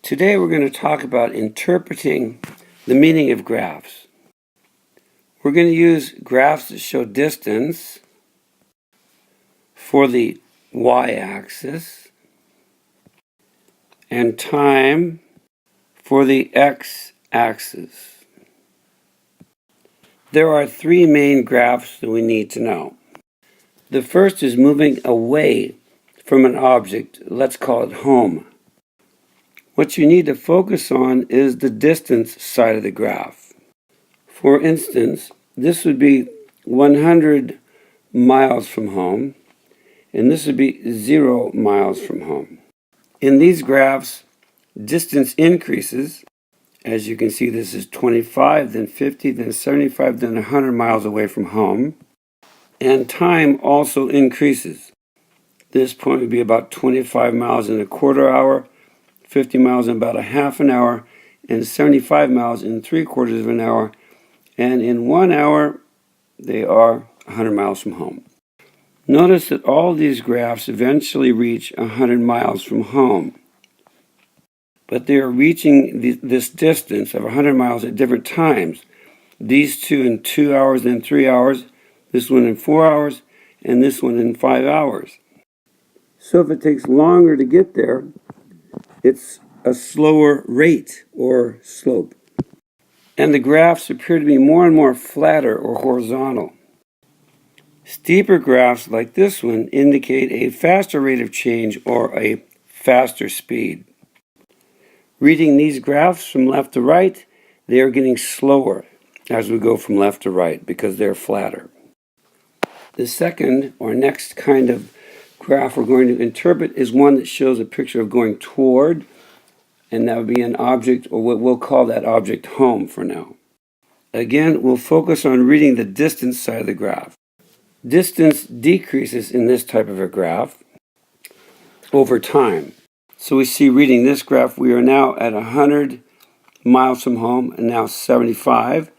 Today we're going to talk about interpreting the meaning of graphs. We're going to use graphs that show distance for the y-axis and time for the x-axis. There are three main graphs that we need to know. The first is moving away from an object. Let's call it home. What you need to focus on is the distance side of the graph. For instance, this would be 100 miles from home, and this would be 0 miles from home. In these graphs, distance increases. As you can see, this is 25, then 50, then 75, then 100 miles away from home. And time also increases. This point would be about 25 miles in a quarter hour, 50 miles in about a half an hour, and 75 miles in 3/4 of an hour. And in 1 hour, they are 100 miles from home. Notice that all these graphs eventually reach 100 miles from home. But they are reaching this distance of 100 miles at different times. These two in 2 hours, then 3 hours, this one in 4 hours, and this one in 5 hours. So if it takes longer to get there, it's a slower rate or slope. And the graphs appear to be more and more flatter or horizontal. Steeper graphs like this one indicate a faster rate of change or a faster speed. Reading these graphs from left to right, they are getting slower as we go from left to right because they're flatter. The second or next kind of graph we're going to interpret is one that shows a picture of going toward, and that would be an object, or what we'll call that object home for now. Again, we'll focus on reading the distance side of the graph. Distance decreases in this type of a graph over time. So we see reading this graph, we are now at 100 miles from home, and now 75,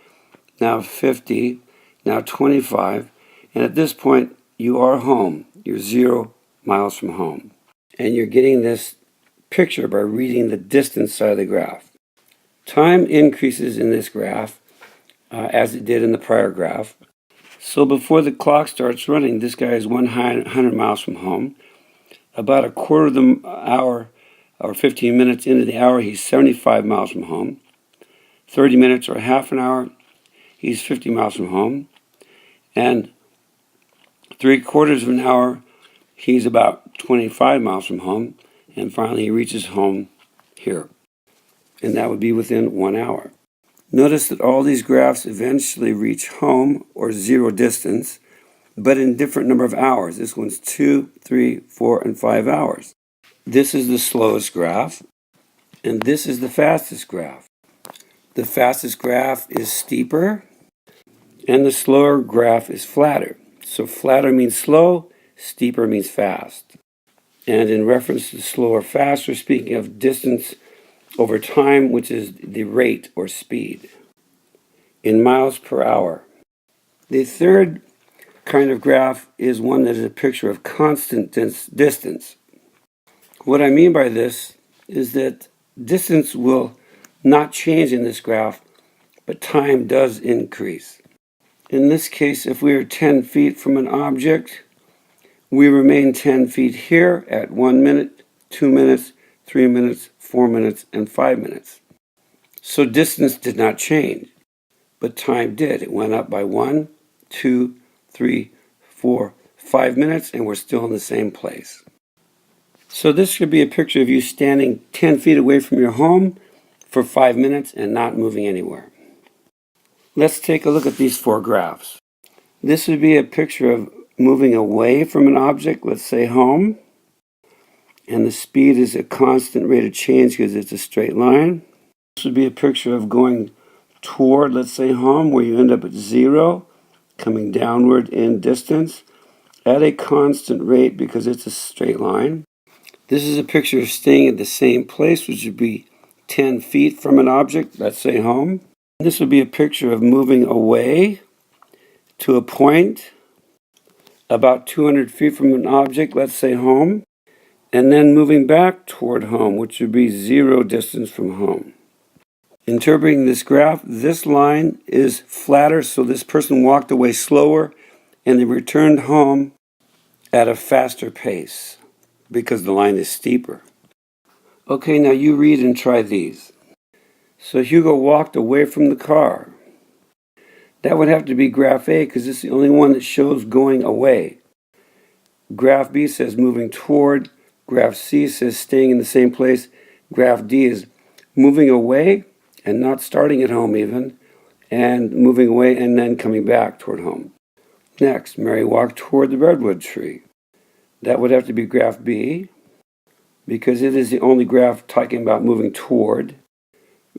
now 50, now 25, and at this point you are home. You're 0 miles from home. And you're getting this picture by reading the distance side of the graph. Time increases in this graph as it did in the prior graph. So before the clock starts running, this guy is 100 miles from home. About a quarter of the hour or 15 minutes into the hour, he's 75 miles from home. 30 minutes or half an hour, he's 50 miles from home. And 3/4 of an hour, he's about 25 miles from home. And finally, he reaches home here. And that would be within 1 hour. Notice that all these graphs eventually reach home or 0 distance, but in different number of hours. This one's 2, 3, 4, and 5 hours. This is the slowest graph, and this is the fastest graph. The fastest graph is steeper, and the slower graph is flatter. So flatter means slow, steeper means fast. And in reference to slow or fast, we're speaking of distance over time, which is the rate or speed, in miles per hour. The third kind of graph is one that is a picture of constant distance. What I mean by this is that distance will not change in this graph, but time does increase. In this case, if we are 10 feet from an object, we remain 10 feet here at 1 minute, 2 minutes, 3 minutes, 4 minutes, and 5 minutes. So distance did not change, but time did. It went up by 1, 2, 3, 4, 5 minutes, and we're still in the same place. So this could be a picture of you standing 10 feet away from your home for 5 minutes and not moving anywhere. Let's take a look at these 4 graphs. This would be a picture of moving away from an object, let's say home, and the speed is a constant rate of change because it's a straight line. This would be a picture of going toward, let's say home, where you end up at 0, coming downward in distance at a constant rate because it's a straight line. This is a picture of staying at the same place, which would be 10 feet from an object, let's say home. This would be a picture of moving away to a point about 200 feet from an object, let's say home. and then moving back toward home, which would be 0 distance from home. Interpreting this graph, this line is flatter, so this person walked away slower and they returned home at a faster pace because the line is steeper. Okay, now you read and try these. So Hugo walked away from the car. That would have to be graph A because it's the only one that shows going away. Graph B says moving toward. Graph C says staying in the same place. Graph D is moving away and not starting at home even, and moving away and then coming back toward home. Next, Mary walked toward the redwood tree. That would have to be graph B, because it is the only graph talking about moving toward.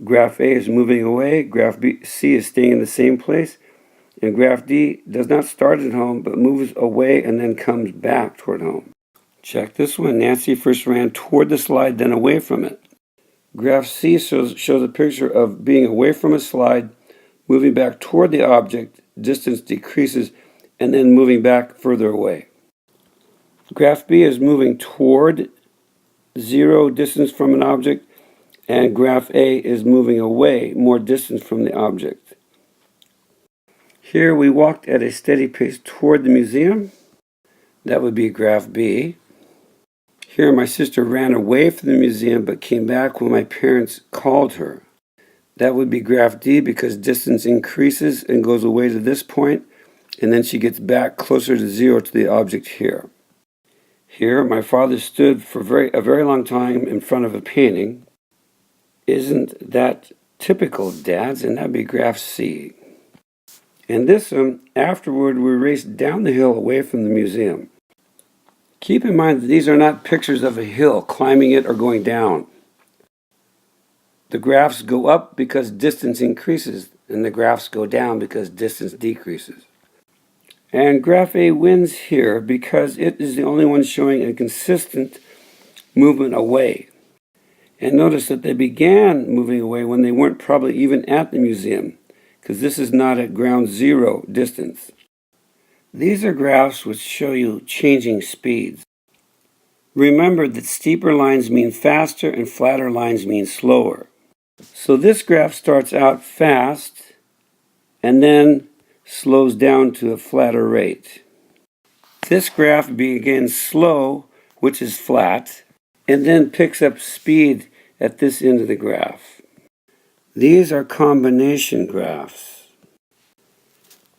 Graph A is moving away, graph C is staying in the same place, and graph D does not start at home but moves away and then comes back toward home. Check this one. Nancy first ran toward the slide, then away from it. Graph C shows a picture of being away from a slide, moving back toward the object, distance decreases, and then moving back further away. Graph B is moving toward 0 distance from an object, and graph A is moving away more distance from the object. Here we walked at a steady pace toward the museum. That would be graph B. Here my sister ran away from the museum but came back when my parents called her. That would be graph D because distance increases and goes away to this point, and then she gets back closer to 0 to the object here. Here my father stood for a very long time in front of a painting. Isn't that typical, dads? And that'd be graph C. And this one, afterward, we raced down the hill away from the museum. Keep in mind that these are not pictures of a hill, climbing it or going down. The graphs go up because distance increases, and the graphs go down because distance decreases. And graph A wins here because it is the only one showing a consistent movement away. And notice that they began moving away when they weren't probably even at the museum, because this is not at ground 0 distance. These are graphs which show you changing speeds. Remember that steeper lines mean faster and flatter lines mean slower. So this graph starts out fast and then slows down to a flatter rate. This graph begins slow, which is flat, and then picks up speed at this end of the graph. These are combination graphs.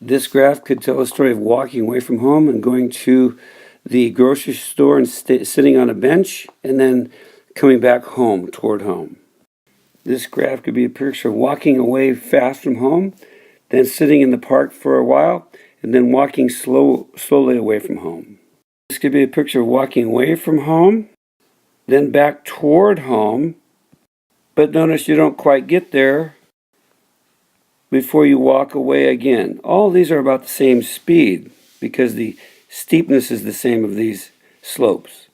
This graph could tell a story of walking away from home and going to the grocery store and sitting on a bench and then coming back home toward home. This graph could be a picture of walking away fast from home, then sitting in the park for a while, and then walking slowly away from home. This could be a picture of walking away from home, then back toward home, but notice you don't quite get there before you walk away again. All these are about the same speed because the steepness is the same of these slopes.